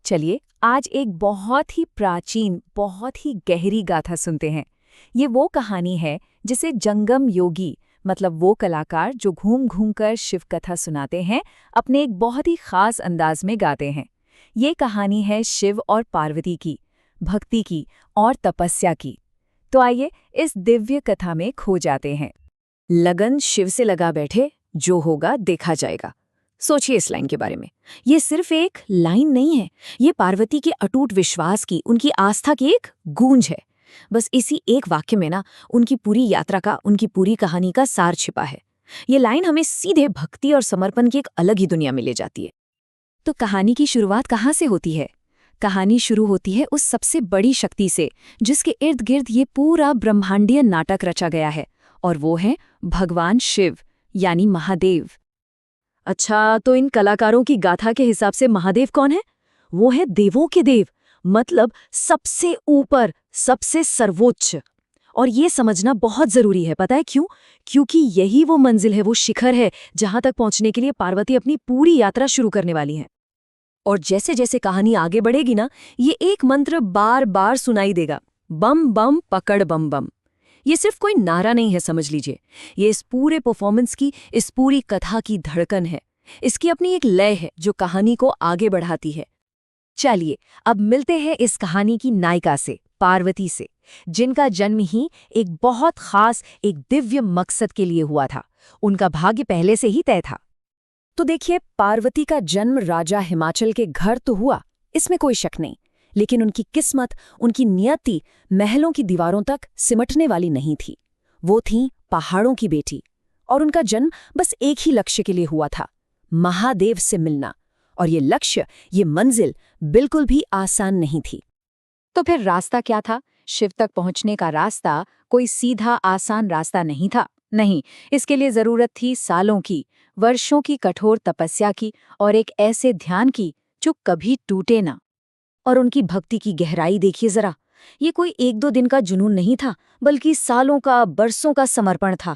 चलिए आज एक बहुत ही प्राचीन, बहुत ही गहरी गाथा सुनते हैं। ये वो कहानी है जिसे जंगम योगी मतलब वो कलाकार जो घूम घूम कर शिव कथा सुनाते हैं, अपने एक बहुत ही खास अंदाज में गाते हैं। ये कहानी है शिव और पार्वती की, भक्ति की और तपस्या की। तो आइए इस दिव्य कथा में खो जाते हैं। लगन शिव से लगा बैठे, जो होगा देखा जाएगा। सोचिए इस लाइन के बारे में। ये सिर्फ एक लाइन नहीं है, ये पार्वती के अटूट विश्वास की, उनकी आस्था की एक गूंज है। बस इसी एक वाक्य में ना उनकी पूरी यात्रा का, उनकी पूरी कहानी का सार छिपा है। ये लाइन हमें सीधे भक्ति और समर्पण की एक अलग ही दुनिया में ले जाती है। तो कहानी की शुरुआत कहाँ से होती है? कहानी शुरू होती है उस सबसे बड़ी शक्ति से जिसके इर्द गिर्द ये पूरा ब्रह्मांडीय नाटक रचा गया है, और वो है भगवान शिव यानी महादेव। अच्छा, तो इन कलाकारों की गाथा के हिसाब से महादेव कौन है? वो है देवों के देव, मतलब सबसे ऊपर, सबसे सर्वोच्च। और ये समझना बहुत जरूरी है, पता है क्यों? क्योंकि यही वो मंजिल है, वो शिखर है जहां तक पहुंचने के लिए पार्वती अपनी पूरी यात्रा शुरू करने वाली है। और जैसे जैसे कहानी आगे बढ़ेगी ना, ये एक मंत्र बार बार सुनाई देगा, बम बम पकड़ बम बम। ये सिर्फ कोई नारा नहीं है, समझ लीजिए। ये इस पूरे परफॉर्मेंस की, इस पूरी कथा की धड़कन है। इसकी अपनी एक लय है जो कहानी को आगे बढ़ाती है। चलिए अब मिलते हैं इस कहानी की नायिका से, पार्वती से, जिनका जन्म ही एक बहुत खास, एक दिव्य मकसद के लिए हुआ था। उनका भाग्य पहले से ही तय था। तो देखिए, पार्वती का जन्म राजा हिमाचल के घर तो हुआ, इसमें कोई शक नहीं। लेकिन उनकी किस्मत, उनकी नियति महलों की दीवारों तक सिमटने वाली नहीं थी। वो थीं पहाड़ों की बेटी, और उनका जन्म बस एक ही लक्ष्य के लिए हुआ था, महादेव से मिलना। और ये लक्ष्य, ये मंजिल बिल्कुल भी आसान नहीं थी। तो फिर रास्ता क्या था? शिव तक पहुंचने का रास्ता कोई सीधा आसान रास्ता नहीं था। नहीं, इसके लिए जरूरत थी सालों की, वर्षों की कठोर तपस्या की, और एक ऐसे ध्यान की जो कभी टूटे ना। और उनकी भक्ति की गहराई देखिए जरा। ये कोई एक दो दिन का जुनून नहीं था, बल्कि सालों का, बरसों का समर्पण था।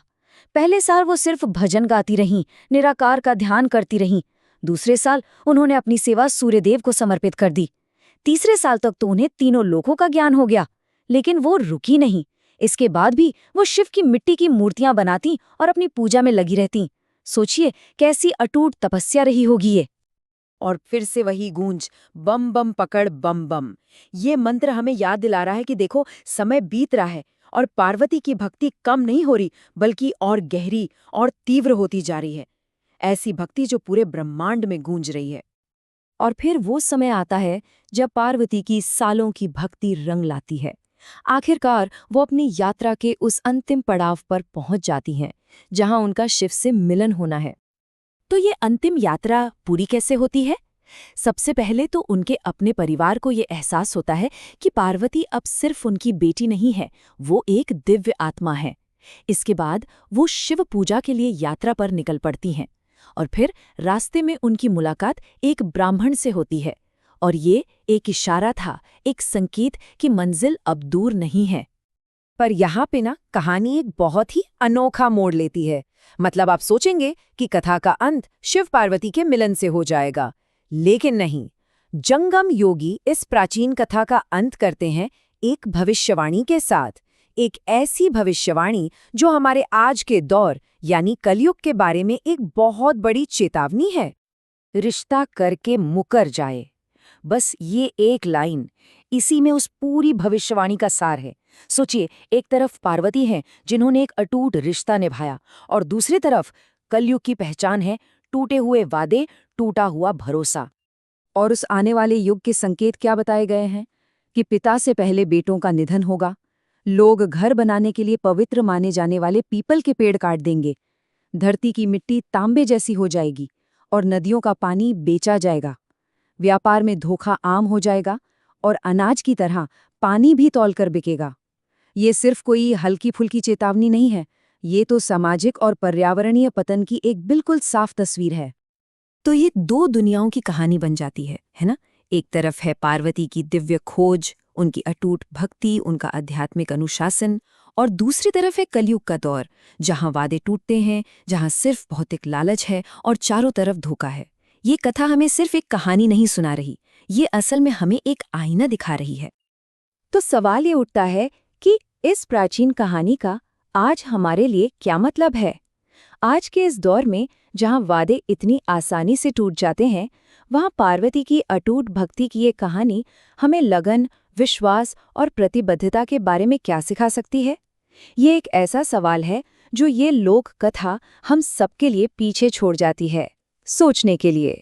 पहले साल वो सिर्फ भजन गाती रहीं, निराकार का ध्यान करती रहीं। दूसरे साल उन्होंने अपनी सेवा सूर्यदेव को समर्पित कर दी। तीसरे साल तक तो उन्हें तीनों लोकों का ज्ञान हो गया। लेकिन वो रुकी नहीं। इसके बाद भी वो शिव की मिट्टी की मूर्तियां बनाती और अपनी पूजा में लगी रहती। सोचिए कैसी अटूट तपस्या रही होगी ये। और फिर से वही गूंज, बम बम पकड़ बम बम। ये मंत्र हमें याद दिला रहा है कि देखो, समय बीत रहा है और पार्वती की भक्ति कम नहीं हो रही, बल्कि और गहरी और तीव्र होती जा रही है। ऐसी भक्ति जो पूरे ब्रह्मांड में गूंज रही है। और फिर वो समय आता है जब पार्वती की सालों की भक्ति रंग लाती है। आखिरकार वो अपनी यात्रा के उस अंतिम पड़ाव पर पहुंच जाती हैं, जहां उनका शिव से मिलन होना है। तो ये अंतिम यात्रा पूरी कैसे होती है? सबसे पहले तो उनके अपने परिवार को ये एहसास होता है कि पार्वती अब सिर्फ उनकी बेटी नहीं है, वो एक दिव्य आत्मा है। इसके बाद वो शिव पूजा के लिए यात्रा पर निकल पड़ती हैं, और फिर रास्ते में उनकी मुलाकात एक ब्राह्मण से होती है। और ये एक इशारा था, एक संकेत कि मंजिल अब दूर नहीं है। पर यहाँ पे ना कहानी एक बहुत ही अनोखा मोड़ लेती है। मतलब आप सोचेंगे कि कथा का अंत शिव पार्वती के मिलन से हो जाएगा, लेकिन नहीं। जंगम योगी इस प्राचीन कथा का अंत करते हैं एक भविष्यवाणी के साथ। एक ऐसी भविष्यवाणी जो हमारे आज के दौर यानी कलयुग के बारे में एक बहुत बड़ी चेतावनी है। रिश्ता करके मुकर जाए, बस ये एक लाइन इसी में उस पूरी भविष्यवाणी का सार है। सोचिए, एक तरफ पार्वती हैं जिन्होंने एक अटूट रिश्ता निभाया, और दूसरी तरफ कलयुग की पहचान है टूटे हुए वादे, टूटा हुआ भरोसा। और उस आने वाले युग के संकेत क्या बताए गए हैं? कि पिता से पहले बेटों का निधन होगा, लोग घर बनाने के लिए पवित्र माने जाने वाले पीपल के पेड़ काट देंगे, धरती की मिट्टी तांबे जैसी हो जाएगी, और नदियों का पानी बेचा जाएगा, व्यापार में धोखा आम हो जाएगा, और अनाज की तरह पानी भी तौलकर बिकेगा। ये सिर्फ कोई हल्की फुल्की चेतावनी नहीं है, ये तो सामाजिक और पर्यावरणीय पतन की एक बिल्कुल साफ तस्वीर है। तो ये दो दुनियाओं की कहानी बन जाती है ना? एक तरफ है पार्वती की दिव्य खोज, उनकी अटूट भक्ति, उनका आध्यात्मिक अनुशासन, और दूसरी तरफ है कलयुग का दौर, जहां वादे टूटते हैं, जहां सिर्फ भौतिक लालच है और चारों तरफ धोखा है। ये कथा हमें सिर्फ एक कहानी नहीं सुना रही, ये असल में हमें एक आईना दिखा रही है। तो सवाल ये उठता है कि इस प्राचीन कहानी का आज हमारे लिए क्या मतलब है? आज के इस दौर में जहां वादे इतनी आसानी से टूट जाते हैं, वहां पार्वती की अटूट भक्ति की ये कहानी हमें लगन, विश्वास और प्रतिबद्धता के बारे में क्या सिखा सकती है? ये एक ऐसा सवाल है जो ये लोक कथा हम सबके लिए पीछे छोड़ जाती है, सोचने के लिए।